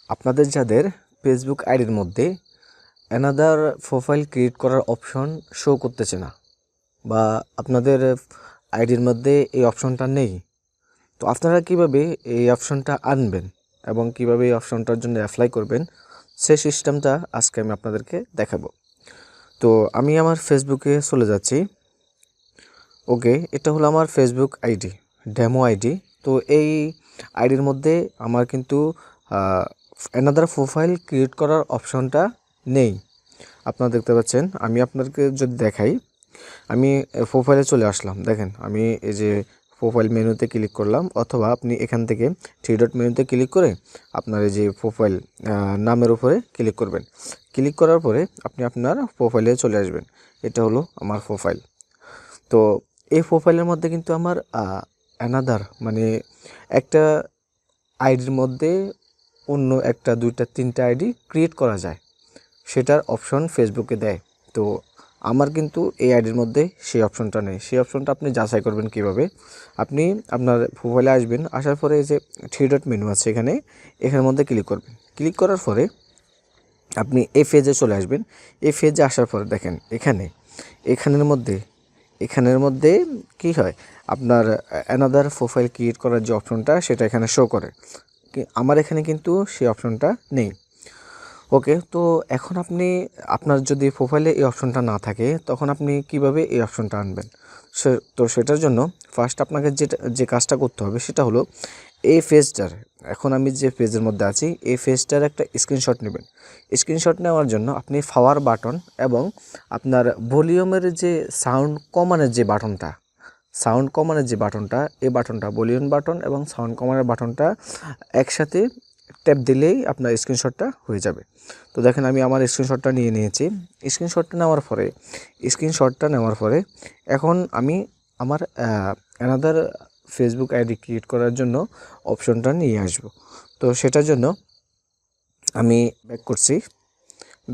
আপনাদের যাদের ফেসবুক আইডির মধ্যে অ্যানাদার প্রোফাইল ক্রিয়েট করার অপশন শো করতেছে না বা আপনাদের আইডির মধ্যে এই অপশনটা নেই, তো আপনারা কিভাবে এই অপশনটা আনবেন এবং কিভাবে এই অপশনটার জন্য অ্যাপ্লাই করবেন সেই সিস্টেমটা আজকে আমি আপনাদেরকে দেখাবো। তো আমি আমার ফেসবুকে চলে যাচ্ছি। ওকে, এটা হলো আমার ফেসবুক আইডি, ডেমো আইডি। তো এই আইডির মধ্যে আমার কিন্তু অ্যানাদার প্রোফাইল ক্রিয়েট করার অপশনটা নেই। আপনারা দেখতে পাচ্ছেন, আমি আপনাদেরকে যদি দেখাই, আমি প্রোফাইলে চলে আসলাম। দেখেন, আমি এই যে প্রোফাইল মেনুতে ক্লিক করলাম, অথবা আপনি এখান থেকে থ্রি ডট মেনুতে ক্লিক করে আপনার এই যে প্রোফাইল নামের উপরে ক্লিক করবেন। ক্লিক করার পরে আপনি আপনার প্রোফাইলে চলে আসবেন। এটা হলো আমার প্রোফাইল। তো এই প্রোফাইলের মধ্যে কিন্তু আমার অ্যানাদার মানে একটা আইডির মধ্যে অন্য একটা, দুইটা, তিনটা আইডি ক্রিয়েট করা যায়, সেটার অপশন ফেসবুকে দেয়। তো আমার কিন্তু এই আইডির মধ্যে সেই অপশনটা নেই। সেই অপশনটা আপনি যাচাই করবেন কিভাবে? আপনি আপনার প্রোফাইলে আসবেন, আসার পরে এই যে থ্রি ডট মেনু আছে এখানের মধ্যে ক্লিক করবেন। ক্লিক করার পরে আপনি এই পেজে চলে আসবেন। এই পেজে আসার পরে দেখেন এখানের মধ্যে কি হয়, আপনার অ্যানাদার প্রোফাইল ক্রিয়েট করার যে অপশনটা সেটা এখানে শো করে। আমার এখানে কিন্তু সেই অপশনটা নেই। ওকে, তো এখন আপনি আপনার যদি প্রোফাইলে এই অপশনটা না থাকে, তখন আপনি কিভাবে এই অপশনটা আনবেন? তো সেটার জন্য ফার্স্ট আপনাকে যে কাজটা করতে হবে সেটা হলো এই পেজটার, এখন আমি যে পেজের মধ্যে আছি এই পেজটার একটা স্ক্রিনশট নেবেন। স্ক্রিনশট নেওয়ার জন্য আপনি পাওয়ার বাটন এবং আপনার ভলিউমের যে সাউন্ড কমানোর যে বাটনটা এই বাটনটা ভলিউম বাটন এবং সাউন্ড কমানোর বাটনটা একসাথে ট্যাপ দিলেই আপনার স্ক্রিনশটটা হয়ে যাবে। তো দেখেন, আমি আমার স্ক্রিনশটটা নিয়ে নিয়েছি। স্ক্রিনশটটা নেওয়ার পরে এখন আমি আমার অ্যানাদার ফেসবুক আইডি ক্রিয়েট করার জন্য অপশনটা নিয়ে আসব। তো সেটার জন্য আমি ব্যাক করছি,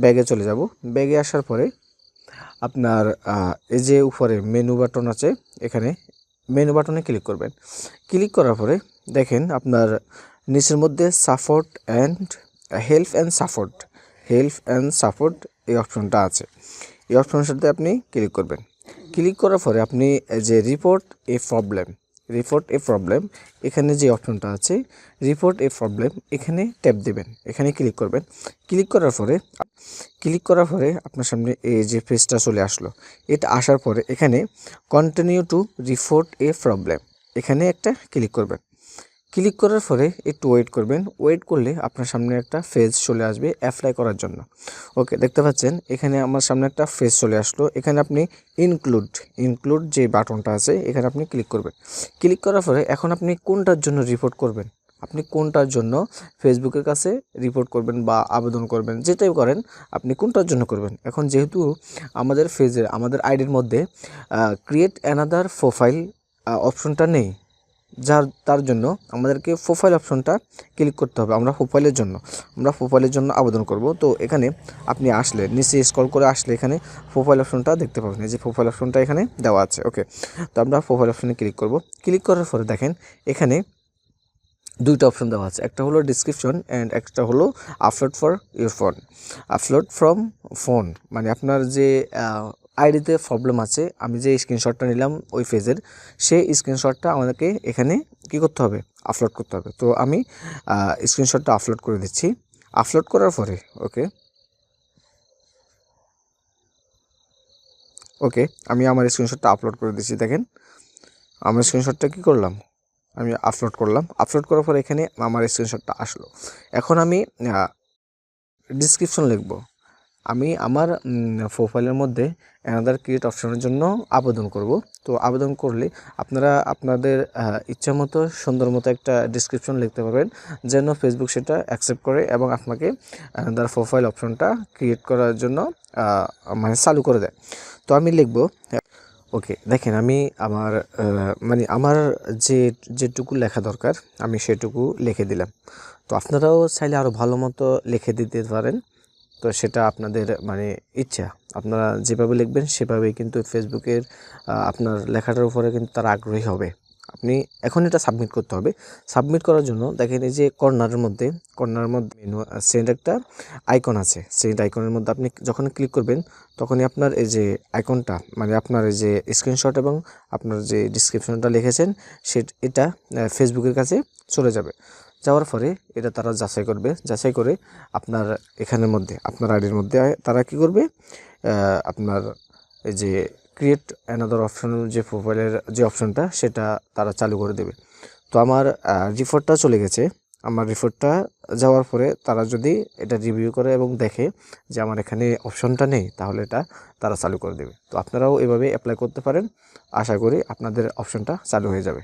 ব্যাগে চলে যাব। ব্যাগে আসার পরে আপনার এই যে উপরে মেনু বাটন আছে, এখানে মেনু বাটনে ক্লিক করবেন। ক্লিক করার পরে দেখেন আপনার নিচের মধ্যে support and help and support এই অপশনটা আছে। এই অপশনের সাথে আপনি ক্লিক করবেন। ক্লিক করার পরে আপনি যে রিপোর্ট এ প্রবলেম এখানে যে অপশনটা আছে রিপোর্ট এ প্রবলেম, এখানে ট্যাপ দেবেন, এখানে ক্লিক করবেন। ক্লিক করার পরে আপনার সামনে এই যে পেজটা চলে আসলো। এটা আসার পরে এখানে continue to report A problem, এখানে একটা ক্লিক করবেন। ক্লিক করার পরে একটু ওয়েট করবেন। ওয়েট করলে আপনার সামনে একটা পেজ চলে আসবে অ্যাপ্লাই করার জন্য। ওকে, দেখতে পাচ্ছেন এখানে আমার সামনে একটা পেজ চলে আসলো। এখানে আপনি ইনক্লুড যে বাটনটা আছে এখানে আপনি ক্লিক করবেন। ক্লিক করার পরে এখন আপনি কোনটার জন্য রিপোর্ট করবেন, আপনি কোনটার জন্য ফেসবুকের কাছে রিপোর্ট করবেন বা আবেদন করবেন, যেটাই করেন আপনি কোনটার জন্য করবেন। এখন যেহেতু আমাদের আইডির মধ্যে ক্রিয়েট অ্যানাদার প্রোফাইল অপশনটা নেই, তার জন্য আমাদেরকে প্রোফাইল অপশনটা ক্লিক করতে হবে। আমরা প্রোফাইলের জন্য আবেদন করব। তো এখানে আপনি আসলে নিচে স্ক্রল করে আসলে এখানে প্রোফাইল অপশনটা দেখতে পাবেন, এই যে প্রোফাইল অপশনটা এখানে দেওয়া আছে। ওকে, তো আমরা প্রোফাইল অপশনে ক্লিক করব। ক্লিক করার পরে দেখেন এখানে দুইটা অপশন দেওয়া আছে, একটা হলো ডিসক্রিপশন অ্যান্ড একটা হলো আপলোড ফ্রম ফোন। মানে আপনার যে আইডিতে প্রবলেম আছে, আমি যে স্ক্রিনশটটা নিলাম ওই পেজের, সেই স্ক্রিনশটটা আমাদেরকে এখানে কি করতে হবে, আপলোড করতে হবে। তো আমি স্ক্রিনশটটা আপলোড করে দিচ্ছি। আপলোড করার পরে ওকে আমি আমার স্ক্রিনশটটা আপলোড করে দিচ্ছি। দেখেন আমার স্ক্রিনশটটা কি করলাম, আমি আপলোড করলাম। আপলোড করার পরে এখানে আমার স্ক্রিনশটটা আসলো। এখন আমি ডিসক্রিপশন লিখব। আমি আমার প্রোফাইলের মধ্যে অ্যানাদার ক্রিয়েট অপশনের জন্য আবেদন করব। তো আবেদন করলে আপনারা আপনাদের ইচ্ছা মতো সুন্দর মতো একটা ডিসক্রিপশন লিখতে পারবেন, যেন ফেসবুক সেটা অ্যাকসেপ্ট করে এবং আপনাকে অ্যানাদার প্রোফাইল অপশনটা ক্রিয়েট করার জন্য মানে চালু করে দেয়। তো আমি লিখব, ওকে দেখেন আমি আমার যেটুকু লেখা দরকার আমি সেটুকু লিখে দিলাম। তো আপনারাও চাইলে আরও ভালো মতো লিখে দিতে পারেন। তো সেটা আপনাদের মানে ইচ্ছা, আপনারা যেভাবে লিখবেন সেভাবেই কিন্তু ফেসবুকের আপনার লেখাটার উপরে কিন্তু তারা আগ্রহী হবে। আপনি এখন এটা সাবমিট করতে হবে। সাবমিট করার জন্য দেখেন এই যে কর্নারের মধ্যে মেনু সেন্ড একটা আইকন আছে। সেন্ড আইকনের মধ্যে আপনি যখন ক্লিক করবেন তখনই আপনার এই যে আইকনটা মানে আপনার এই যে স্ক্রিনশট এবং আপনার যে ডিসক্রিপশনটা লিখেছেন এটা ফেসবুকের কাছে চলে যাবে। যাওয়ার পরে এটা তারা যাচাই করবে, যাচাই করে আপনার এখানের মধ্যে আপনার আইডির মধ্যে তারা কি করবে, আপনার এই যে ক্রিয়েট অ্যানাদার অপশন যে প্রোফাইলের যে অপশনটা সেটা তারা চালু করে দেবে। তো আমার রিপোর্টটা চলে গেছে। আমার রিপোর্টটা যাওয়ার পরে তারা যদি এটা রিভিউ করে এবং দেখে যে আমার এখানে অপশনটা নেই, তাহলে এটা তারা চালু করে দেবে। তো আপনারাও এভাবে অ্যাপ্লাই করতে পারেন, আশা করি আপনাদের অপশনটা চালু হয়ে যাবে।